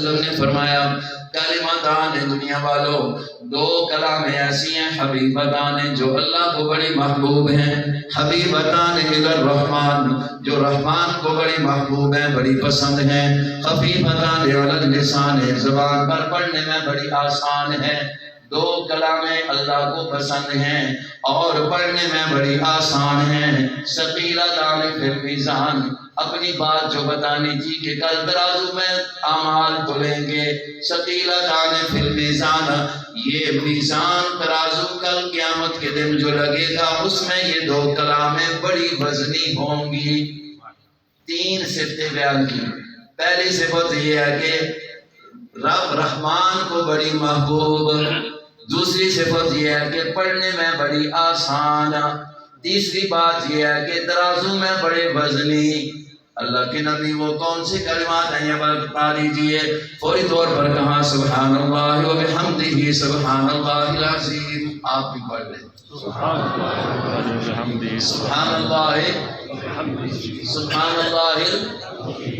وسلم نے فرمایا کلمتان دنیا والوں دو کلام ایسی ہیں حبیبتان جو اللہ کو بڑی محبوب ہیں، حبیبتان الی الرحمن جو رحمان کو بڑی محبوب ہیں، بڑی پسند ہیں، خفیفتان علی اللسان زبان پر پڑھنے میں بڑی آسان ہے۔ دو کلام اللہ کو پسند ہیں اور پڑھنے میں بڑی آسان ہیں، ثقیلتان فی المیزان اپنی بات جو بتانی تھی کہ کل ترازو میں اعمال تلیں گے، ثقیلتان فی المیزان یہ میزان ترازو کل قیامت کے دن جو لگے گا اس میں یہ دو کلامیں بڑی وزنی ہوں گی۔ تین صفتیں بیان کی۔ پہلی صفت یہ ہے کہ رب رحمان کو بڑی محبوب، دوسری صفت یہ ہے کہ پڑھنے میں بڑی آسان، تیسری بات یہ ہے کہ ترازو میں بڑے وزنی۔ اللہ کے نبی وہ کون سے کلمات ہیں یہ بتا دیجئے؟ فوری طور پر کہاں سبحان اللہ و بحمدہ سبحان اللہ العظیم۔ آپ بھی پڑھ لیں سبحان اللہ سبحان اللہ سبحان اللہ